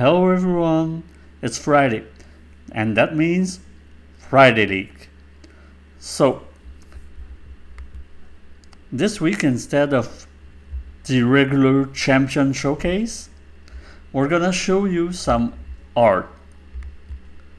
Hello everyone, it's Friday, and that means Friday League. So, this week instead of the regular champion showcase, we're gonna show you some art.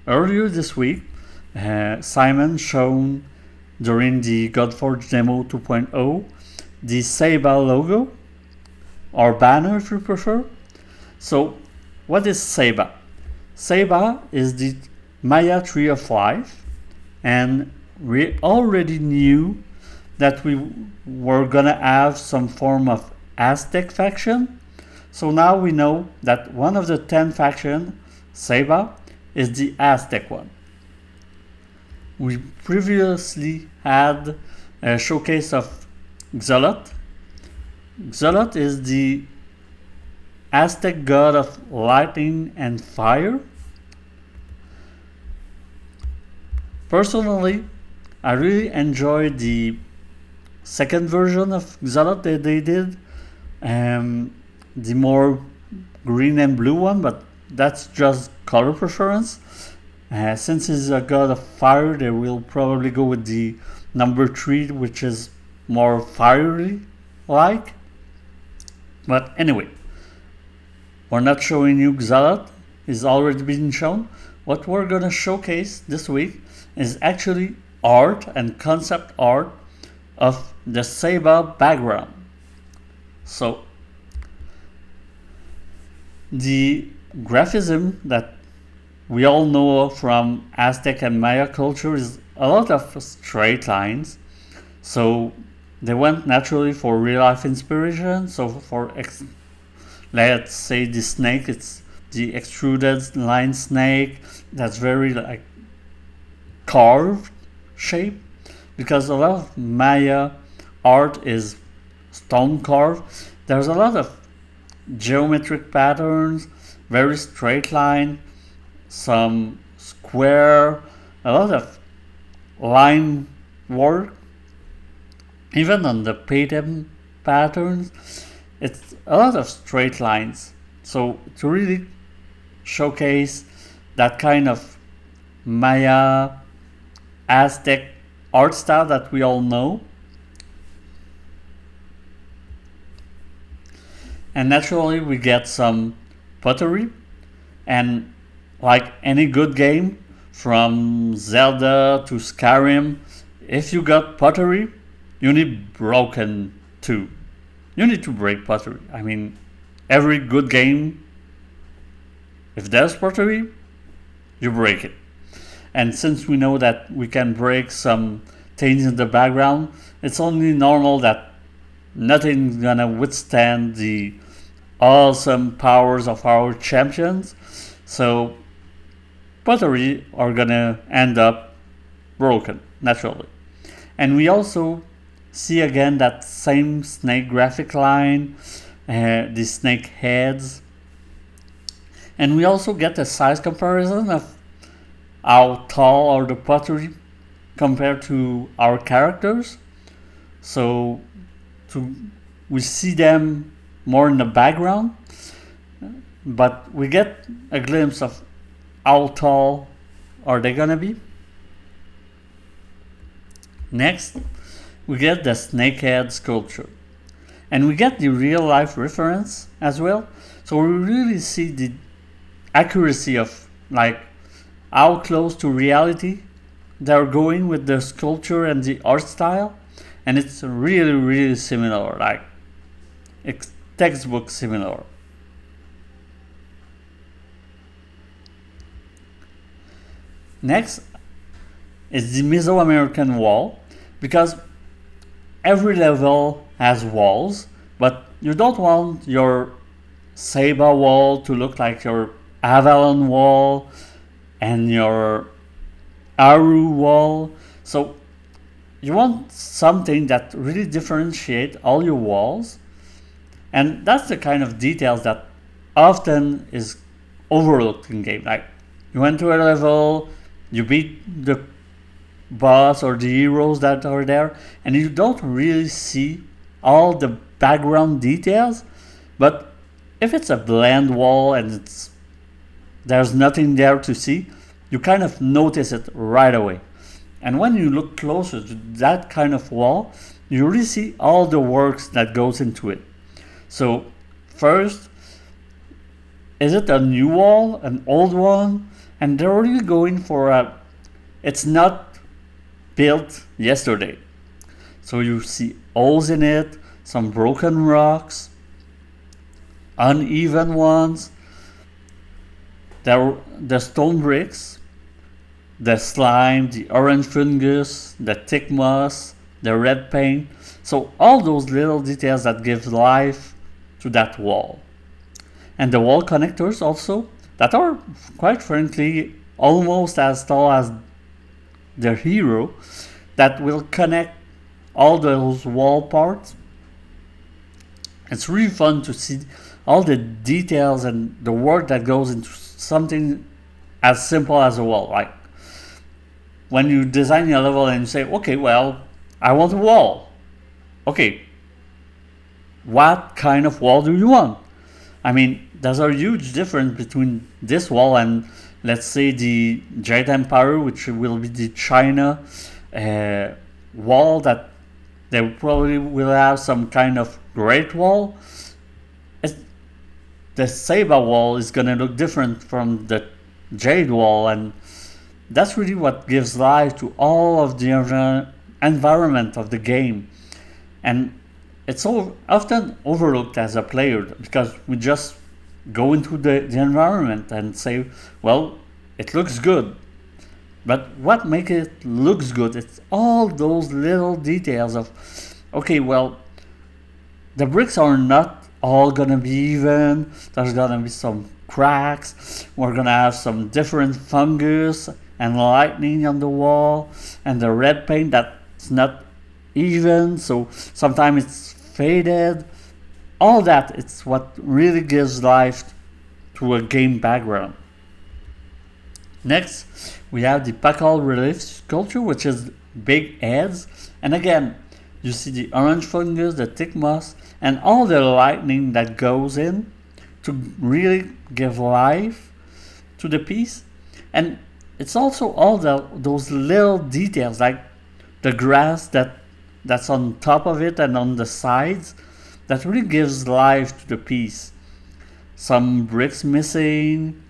Earlier this week, Simon shown during the Godforge demo 2.0 the Ceiba logo, or banner if you prefer. So, what is Ceiba? Ceiba is the Maya Tree of Life, and we already knew that we were gonna have some form of Aztec faction. So now we know that one of the 10 factions, Ceiba, is the Aztec one. We previously had a showcase of Xolotl. Xolotl is the Aztec god of lightning and fire. Personally, I really enjoyed the second version of Xolotl that they did, the more green and blue one, but that's just color preference. Since he's a god of fire, they will probably go with the number 3, which is more fiery like. But anyway, we're not showing you Xolotl, it's already been shown. What we're gonna showcase this week is actually art and concept art of the Ceiba background. So, the graphism that we all know from Aztec and Maya culture is a lot of straight lines. So, they went naturally for real life inspiration. So, let's say the snake, it's the extruded line snake that's very like carved shape, because a lot of Maya art is stone carved. There's a lot of geometric patterns, very straight line, some square, a lot of line work. Even on the pattern patterns, it's a lot of straight lines. So to really showcase that kind of Maya Aztec art style that we all know. And naturally we get some pottery, and like any good game from Zelda to Skyrim, if you got pottery, you need broken too. You need to break pottery. I mean, every good game, if there's pottery, you break it. And since we know that we can break some things in the background, it's only normal that nothing's gonna withstand the awesome powers of our champions. So pottery are gonna end up broken naturally. And we also see again that same snake graphic line, the snake heads, and we also get a size comparison of how tall are the pottery compared to our characters. So we see them more in the background, but we get a glimpse of how tall are they gonna be. Next, we get the snakehead sculpture, and we get the real life reference as well. So we really see the accuracy of like how close to reality they're going with the sculpture and the art style, and it's really similar, like it's textbook similar. Next is the Mesoamerican wall, because every level has walls, but you don't want your Ceiba wall to look like your Avalon wall and your Aru wall. So you want something that really differentiates all your walls, and that's the kind of details that often is overlooked in game. Like you went to a level, you beat the boss or the heroes that are there, and you don't really see all the background details. But if it's a bland wall and it's there's nothing there to see, you kind of notice it right away. And when you look closer to that kind of wall, you really see all the works that goes into it. So first, is it a new wall, an old one? And they're really going for it's not built yesterday. So you see holes in it, some broken rocks, uneven ones, the stone bricks, the slime, the orange fungus, the thick moss, the red paint. So all those little details that give life to that wall. And the wall connectors also, that are quite frankly almost as tall as the hero, that will connect all those wall parts. It's really fun to see all the details and the work that goes into something as simple as a wall. Like when you design a level and you say, okay, well, I want a wall. Okay, what kind of wall do you want? I mean, there's a huge difference between this wall and, let's say, the Jade Empire, which will be the China wall, that they probably will have some kind of great wall. The Ceiba wall is going to look different from the Jade wall, and that's really what gives life to all of the environment of the game. And it's so often overlooked as a player because we just go into the environment and say, well, it looks good. But what makes it looks good? It's all those little details of, okay, well, the bricks are not all gonna be even. There's gonna be some cracks. We're gonna have some different fungus and lightning on the wall, and the red paint that's not even. So sometimes it's faded. All that, it's what really gives life to a game background. Next, we have the Pakal relief sculpture, which is big heads. And again, you see the orange fungus, the thick moss, and all the lightning that goes in to really give life to the piece. And it's also all those little details, like the grass that's on top of it and on the sides, that really gives life to the piece. Some bricks missing.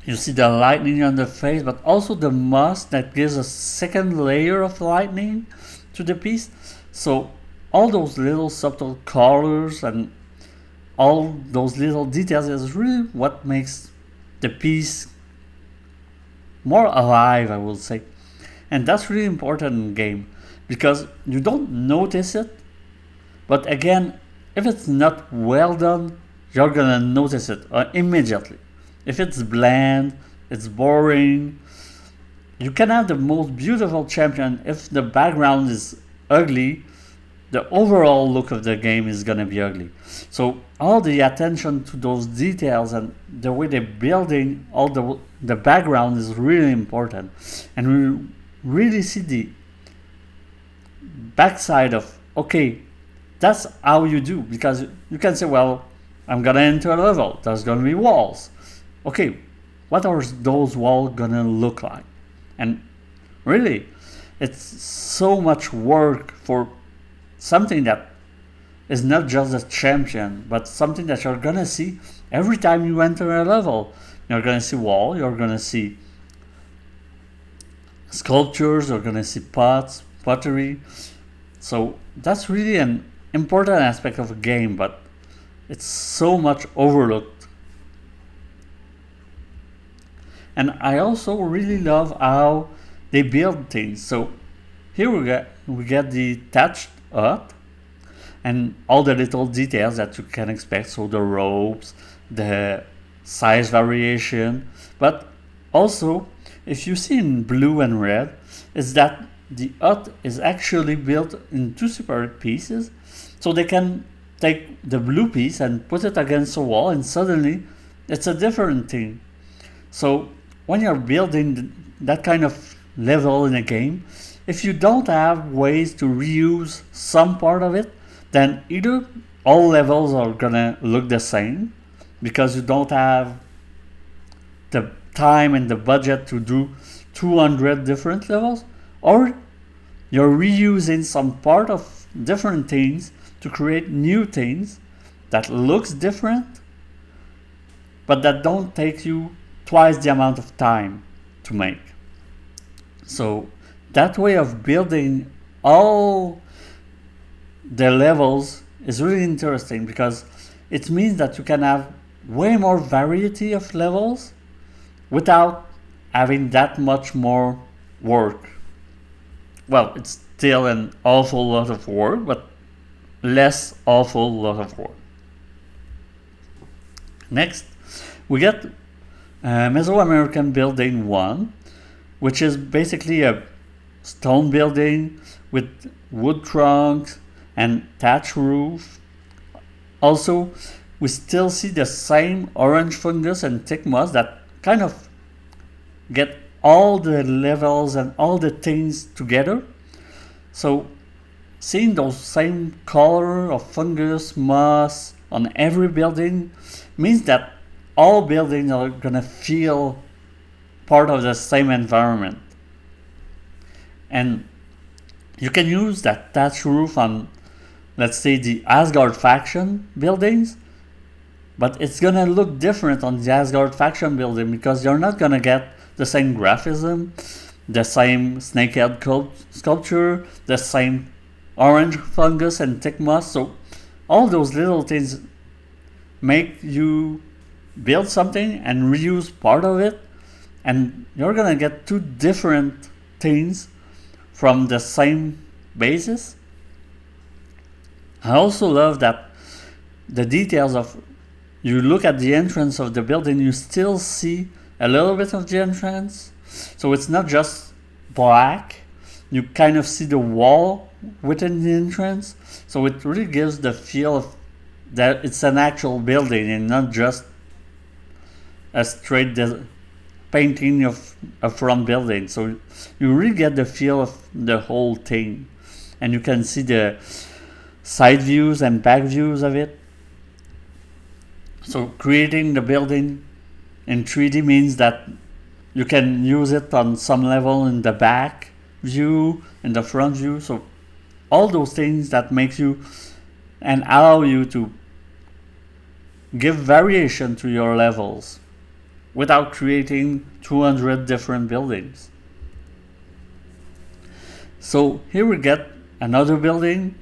You see the lightning on the face, but also the moss that gives a second layer of lightning to the piece. So all those little subtle colors and all those little details is really what makes the piece more alive, I will say. And that's really important in game, because you don't notice it, but again, if it's not well done, you're gonna notice it immediately. If it's bland, it's boring. You can have the most beautiful champion. If the background is ugly, the overall look of the game is gonna be ugly. So all the attention to those details and the way they're building all the background is really important. And we really see the backside of, okay, that's how you do, because you can say, well, I'm gonna enter a level, there's gonna be walls. Okay, what are those walls gonna look like? And really, it's so much work for something that is not just a champion, but something that you're gonna see every time you enter a level. You're gonna see wall, you're gonna see sculptures, you're gonna see pots, pottery. So that's really an important aspect of a game, but it's so much overlooked. And I also really love how they build things. So here we get the thatched hut and all the little details that you can expect. So the ropes, the size variation, but also if you see in blue and red, is that the hut is actually built in two separate pieces. So they can take the blue piece and put it against a wall, and suddenly it's a different thing. So when you're building that kind of level in a game, if you don't have ways to reuse some part of it, then either all levels are gonna look the same because you don't have the time and the budget to do 200 different levels, or you're reusing some part of different things to create new things that looks different, but that don't take you twice the amount of time to make. So that way of building all the levels is really interesting, because it means that you can have way more variety of levels without having that much more work. Well, it's still an awful lot of work, but less awful lot of work. Next, we get Mesoamerican Building 1, which is basically a stone building with wood trunks and thatch roof. Also, we still see the same orange fungus and thick moss that kind of get all the levels and all the things together. So seeing those same color of fungus, moss on every building means that all buildings are gonna feel part of the same environment. And you can use that thatch roof on, let's say, the Asgard faction buildings, but it's gonna look different on the Asgard faction building because you're not gonna get the same graphism, the same snakehead sculpture, the same orange fungus and thick moss. So all those little things make you build something and reuse part of it, and you're gonna get two different things from the same basis. I also love that the details of, you look at the entrance of the building, you still see a little bit of the entrance. So it's not just black, you kind of see the wall within the entrance. So it really gives the feel of that it's an actual building and not just a straight painting of a front building. So you really get the feel of the whole thing, and you can see the side views and back views of it. So creating the building in 3D means that you can use it on some level in the back view, in the front view. So all those things that makes you and allow you to give variation to your levels without creating 200 different buildings. So here we get another building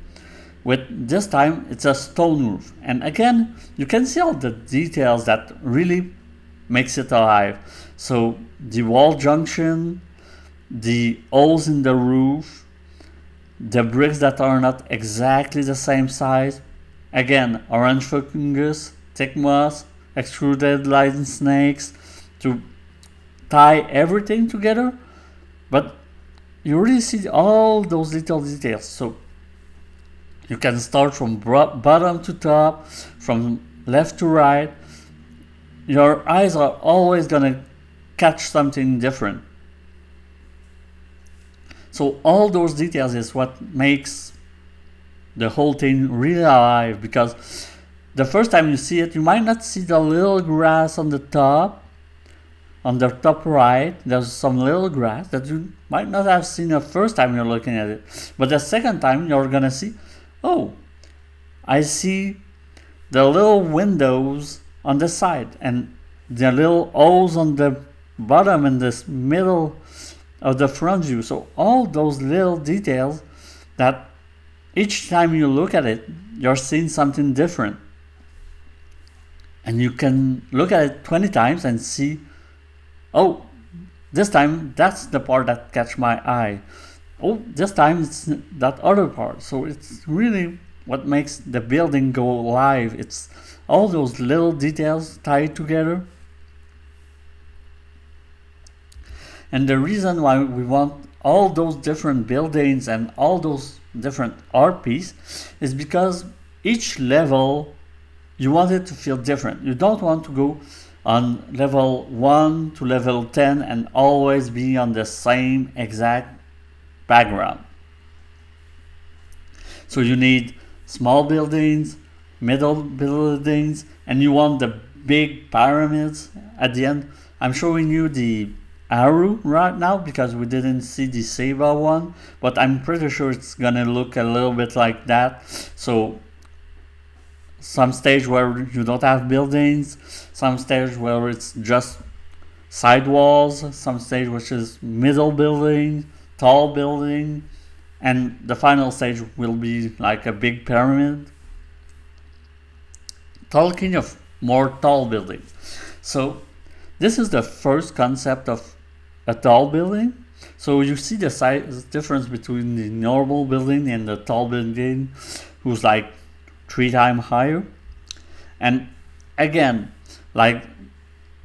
with, this time it's a stone roof, and again you can see all the details that really makes it alive. So the wall junction, the holes in the roof, the bricks that are not exactly the same size, again orange fungus, thick moss, extruded line snakes to tie everything together, but you really see all those little details. So you can start from bottom to top, from left to right. Your eyes are always gonna catch something different. So all those details is what makes the whole thing really alive, because the first time you see it, you might not see the little grass on the top right. There's some little grass that you might not have seen the first time you're looking at it, but the second time you're gonna see, oh, I see the little windows on the side and the little holes on the bottom and the middle of the front view. So all those little details that each time you look at it, you're seeing something different. And you can look at it 20 times and see, oh, this time that's the part that catch my eye. Oh, this time it's that other part. So it's really what makes the building go live. It's all those little details tied together. And the reason why we want all those different buildings and all those different art pieces is because each level you want it to feel different. You don't want to go on level 1 to level 10 and always be on the same exact background. So you need small buildings, middle buildings, and you want the big pyramids at the end. I'm showing you the Aru right now because we didn't see the Ceiba one, but I'm pretty sure it's gonna look a little bit like that. So some stage where you don't have buildings, some stage where it's just side walls, some stage which is middle building, tall building, and the final stage will be like a big pyramid. Talking of more tall buildings, so this is the first concept of a tall building. So you see the size difference between the normal building and the tall building, who's like 3 times higher. And again, like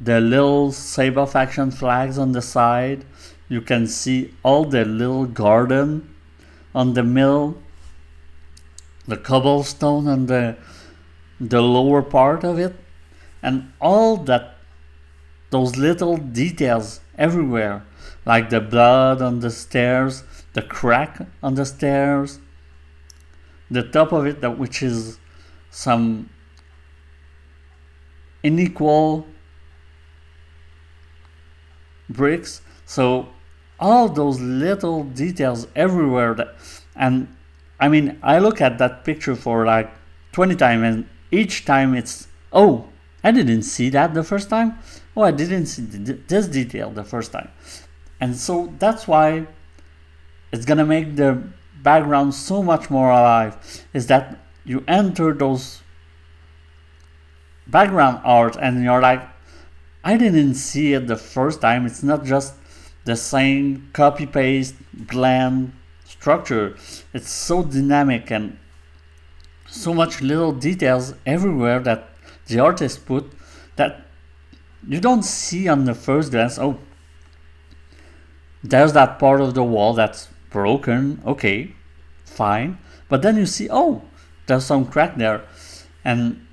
the little Ceiba faction flags on the side, you can see all the little garden on the middle, the cobblestone on the lower part of it, and all that, those little details everywhere, like the blood on the stairs, the crack on the stairs, the top of it, that which is some unequal bricks. So all those little details everywhere and I mean, I look at that picture for like 20 times, and each time it's, oh, I didn't see that the first time. Oh, I didn't see this detail the first time. And so that's why it's gonna make the background so much more alive, is that you enter those background art and you're like, I didn't see it the first time. It's not just the same copy paste blend structure. It's so dynamic and so much little details everywhere that the artist put that you don't see on the first glance. Oh, there's that part of the wall that's broken. Okay, fine. But then you see, oh, there's some crack there. And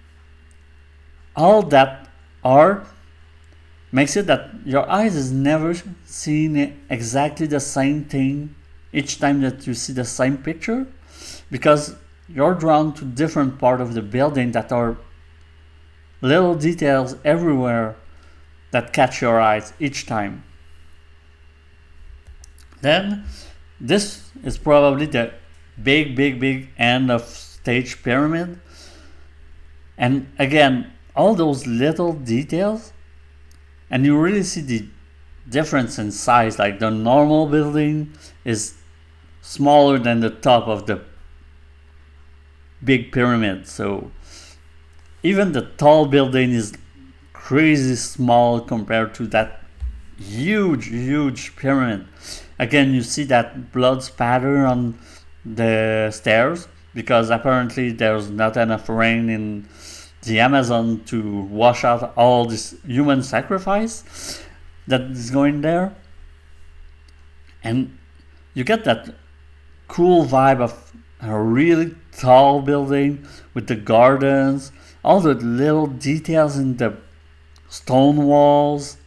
all that art makes it that your eyes is never seeing exactly the same thing each time that you see the same picture, because you're drawn to different part of the building that are little details everywhere that catch your eyes each time. Then this is probably the big end of stage pyramid, and again, all those little details, and you really see the difference in size. Like the normal building is smaller than the top of the big pyramid, so even the tall building is crazy small compared to that huge pyramid. Again, you see that blood spatter on the stairs because apparently there's not enough rain in the Amazon to wash out all this human sacrifice that is going there. And you get that cool vibe of a really tall building with the gardens, all the little details in the stone walls.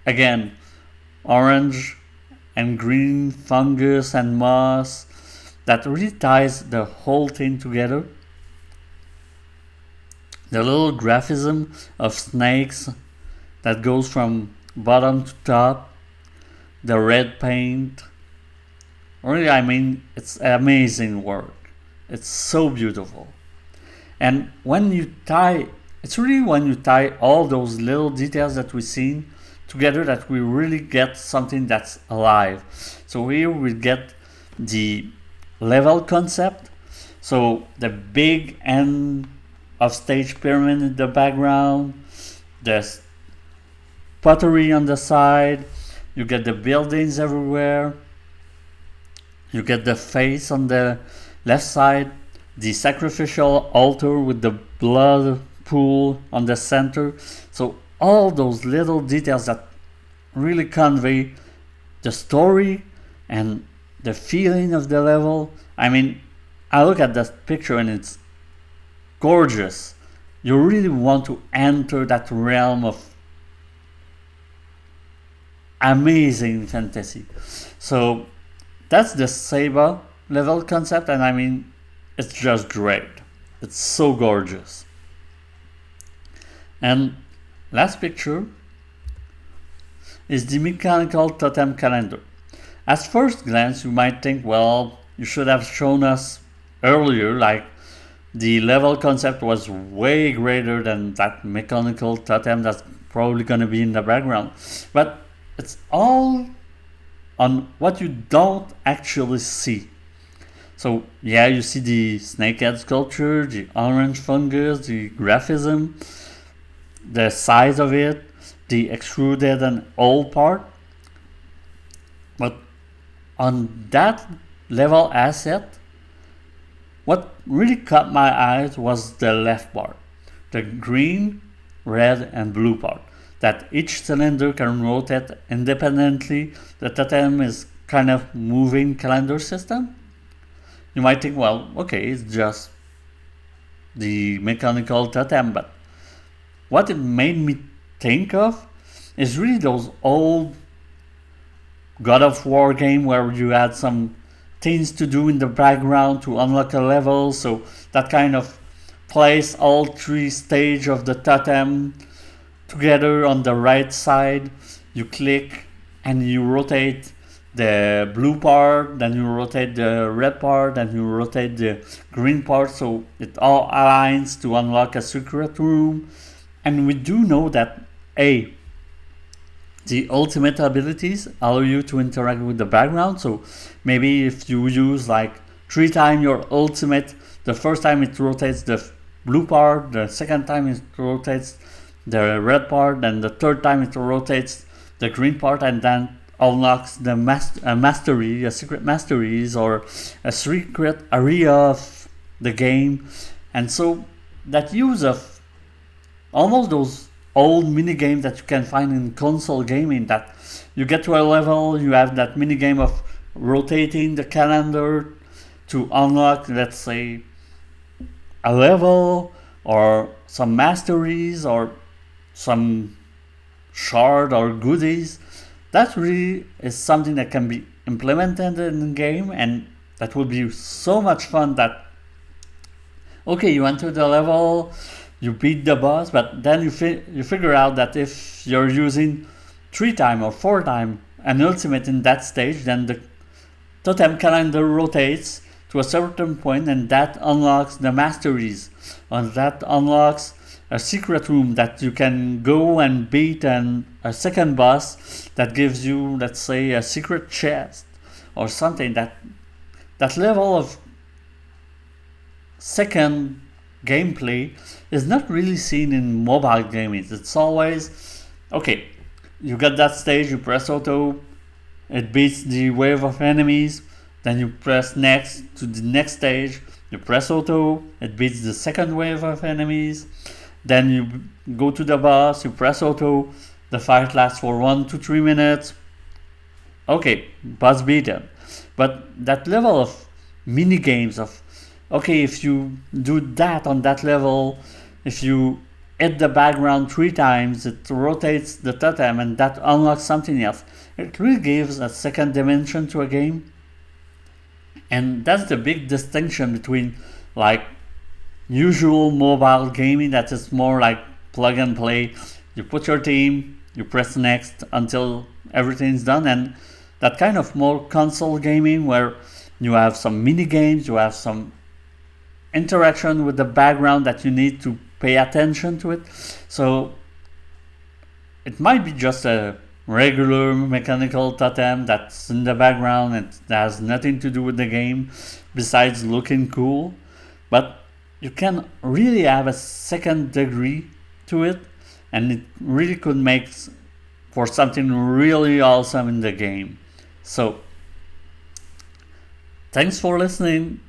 Again, orange and green fungus and moss that really ties the whole thing together. The little graphism of snakes that goes from bottom to top, the red paint. Really, I mean, it's amazing work. It's so beautiful. And when you tie, it's really when you tie all those little details that we've seen together that we really get something that's alive. So here we get the level concept. So the big end of stage pyramid in the background, the pottery on the side, you get the buildings everywhere, you get the face on the left side, the sacrificial altar with the blood pool on the center. So all those little details that really convey the story and the feeling of the level. I mean, I look at that picture and it's gorgeous. You really want to enter that realm of amazing fantasy. So that's the Ceiba level concept, and I mean, it's just great. It's so gorgeous. And last picture, is the mechanical totem calendar. At first glance, you might think, well, you should have shown us earlier, like the level concept was way greater than that mechanical totem that's probably going to be in the background. But it's all on what you don't actually see. So yeah, you see the snakehead sculpture, the orange fungus, the graphism, the size of it, the extruded and old part. But on that level asset, what really caught my eyes was the left part, the green, red and blue part, that each cylinder can rotate independently. The totem is kind of moving calendar system. You might think, well, okay, it's just the mechanical totem, but what it made me think of is really those old God of War game where you had some things to do in the background to unlock a level, so that kind of place all three stages of the totem together on the right side. You click and you rotate the blue part, then you rotate the red part, then you rotate the green part, so it all aligns to unlock a secret room. And we do know that the ultimate abilities allow you to interact with the background. So maybe if you use like 3 times your ultimate, the first time it rotates the blue part, the second time it rotates the red part, and the third time it rotates the green part, and then unlocks the mastery, a secret masteries or a secret area of the game. And so that use of almost those old mini games that you can find in console gaming, that you get to a level, you have that mini game of rotating the calendar to unlock, let's say, a level or some masteries or some shard or goodies. That really is something that can be implemented in the game, and that would be so much fun that, okay, you enter the level, you beat the boss, but then you figure out that if you're using 3 times or 4 times an ultimate in that stage, then the totem calendar rotates to a certain point, and that unlocks the masteries, and that unlocks a secret room that you can go and beat, and a second boss that gives you, let's say, a secret chest or something. That level of second gameplay is not really seen in mobile gaming. It's always, okay, you got that stage, you press auto, it beats the wave of enemies, then you press next to the next stage, you press auto, it beats the second wave of enemies, then you go to the boss, you press auto, the fight lasts for 1 to 3 minutes. Okay, boss beaten. But that level of mini games of, okay, if you do that on that level, if you hit the background 3 times, it rotates the totem and that unlocks something else. It really gives a second dimension to a game. And that's the big distinction between like usual mobile gaming that is more like plug and play. You put your team, you press next until everything's done, and that kind of more console gaming where you have some mini games, you have some interaction with the background that you need to pay attention to it. So it might be just a regular mechanical totem that's in the background and that has nothing to do with the game besides looking cool, but you can really have a second degree to it, and it really could make for something really awesome in the game. So thanks for listening.